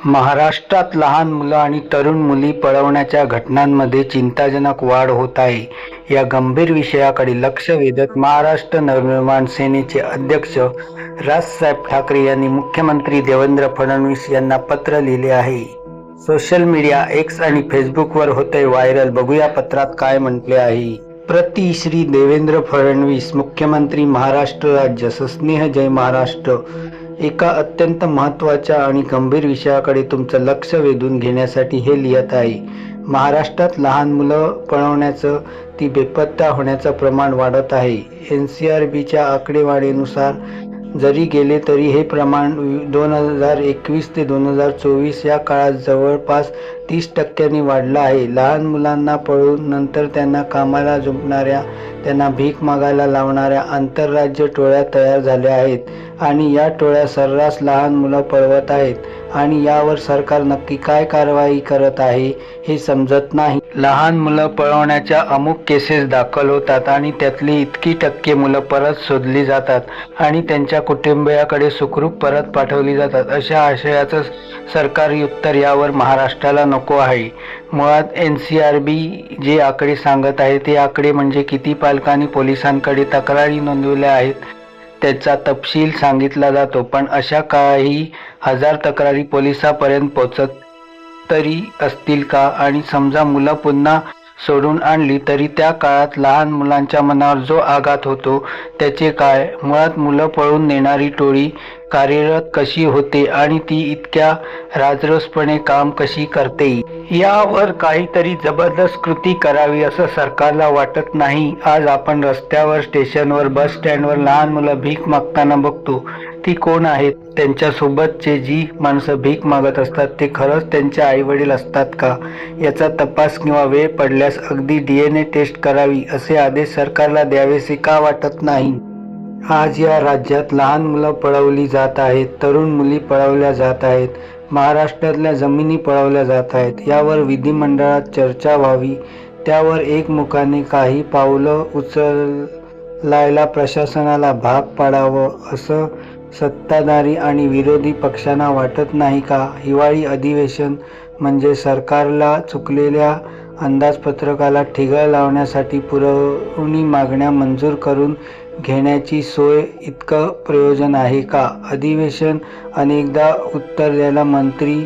महाराष्ट्रात लहान मुलं आणि तरुण मुली पळवण्याच्या घटनांमध्ये चिंताजनक वाढ होत आहे. या गंभीर विषयाकडे लक्ष वेधत महाराष्ट्र नवनिर्माण सेनेचे अध्यक्ष राजसाहेब ठाकरे यांनी मुख्यमंत्री देवेंद्र फडणवीस यांना पत्र लिहिले आहे. सोशल मीडिया एक्स आणि फेसबुकवर होतंय व्हायरल. बघूया पत्रात काय म्हटले आहे. प्रति श्री देवेंद्र फडणवीस, मुख्यमंत्री महाराष्ट्र राज्य, सस्नेह जय महाराष्ट्र. एका अत्यंत महत्त्वाच्या आणि गंभीर विषयाकडे तुमचं लक्ष वेधून घेण्यासाठी हे लिहित आहे. महाराष्ट्रात लहान मुलं पळवण्याचं, ती बेपत्ता होण्याचं प्रमाण वाढत आहे. NCRBच्या आकडेवारीनुसार जरी गेले तरी हे प्रमाण 2021 ते 2024 या काळात जवळपास 30% वाढलं आहे. लहान मुलांना पळवून नंतर त्यांना कामाला जुंपणाऱ्या, त्यांना भीक मागायला लावणाऱ्या आंतरराज्य टोळ्या तयार झाल्या आहेत आणि या टोळ्या सर्रास लहान मुलं पळवत आहेत आणि यावर सरकार नक्की काय कारवाई करत आहे हे समजत नाही. लहान मुलं पळवण्याच्या अमुक केसेस दाखल होतात आणि त्यातली इतकी टक्के मुलं परत शोधली जातात आणि त्यांच्या कुटुंबियाकडे सुखरूप परत पाठवली जातात. अशा आशयाचं सरकारी उत्तर यावर महाराष्ट्राला नको आहे. मुळात NCRB जे आकडे सांगत आहे ते आकडे म्हणजे किती पालकांनी पोलिसांकडे तक्रारी नोंदवल्या आहेत त्याचा तपशील सांगितला जातो, पण अशा काही हजार तक्रारी पोलिसांपर्यंत पोहोचत तरी असतील का? आणि समजा मुलं पुन्हा सोडून आणली तरी त्या काळात लहान मुलांच्या मनावर जो आघात होतो त्याचे काय? मुळात मुलं पळून नेणारी टोळी कार्यरत कशी होते आणि ती इतक्या राजरोसपणे काम कशी करते? यावर काहीतरी जबरदस्त कृती करावी असं सरकारला वाटत नाही. आज आपण रस्त्यावर, स्टेशनवर, बस स्टँडवर लहान मुलं भीक मागताना बघतो. ती कोण आहेत? त्यांच्यासोबतचे जी माणसं भीक मागत असतात ते खरंच त्यांचे आईवडील असतात का? याचा तपास किंवा वेळ पडल्यास अगदी DNA टेस्ट करावी असे आदेश सरकारला द्यावेसे का वाटत नाही? आज या राज्यात लहान मुलं पळवली जात आहेत, तरुण मुली पळवल्या जात आहेत, महाराष्ट्रातल्या जमिनी पळवल्या जात आहेत. यावर विधिमंडळात चर्चा व्हावी, त्यावर एकमुखाने काही पावलं उचलायला प्रशासनाला भाग पाडावं असं सत्ताधारी आणि विरोधी पक्षांना वाटत नाही का? हिवाळी अधिवेशन म्हणजे सरकारला चुकलेल्या अंदाजपत्रकाला ठिगळ लावण्यासाठी पुरवणी मागण्या मंजूर करून घेण्याची सोय इतकं प्रयोजन आहे का? अधिवेशन अनेकदा उत्तर द्यायला मंत्री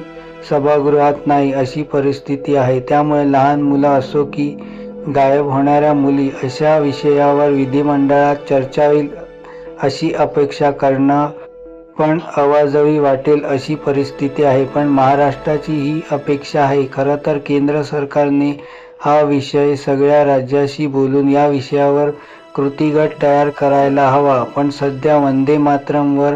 सभागृहात नाही अशी परिस्थिती आहे. त्यामुळे लहान मुलं असो की गायब होणाऱ्या मुली अशा विषयावर विधिमंडळात चर्चा होईल अशी अपेक्षा करणं पण अवाजवी वाटेल अशी परिस्थिती आहे. पण महाराष्ट्राची ही अपेक्षा आहे. खरं तर केंद्र सरकारने हा विषय सगळ्या राज्याशी बोलून या विषयावर कृतीगट तयार करायला हवा. पण सध्या वंदे मातरमवर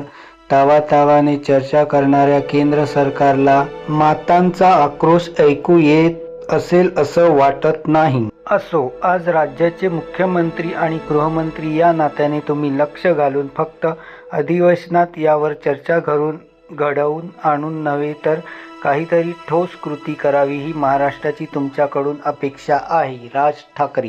तावातावाने चर्चा करणाऱ्या केंद्र सरकारला मातांचा आक्रोश ऐकू येत असेल असं वाटत नाही. असो, आज राज्याचे मुख्यमंत्री आणि गृहमंत्री या नात्याने तुम्ही लक्ष घालून फक्त अधिवेशनात यावर चर्चा घडवून आणून नव्हे तर काहीतरी ठोस कृती करावी ही महाराष्ट्राची तुमच्याकडून अपेक्षा आहे. राज ठाकरे.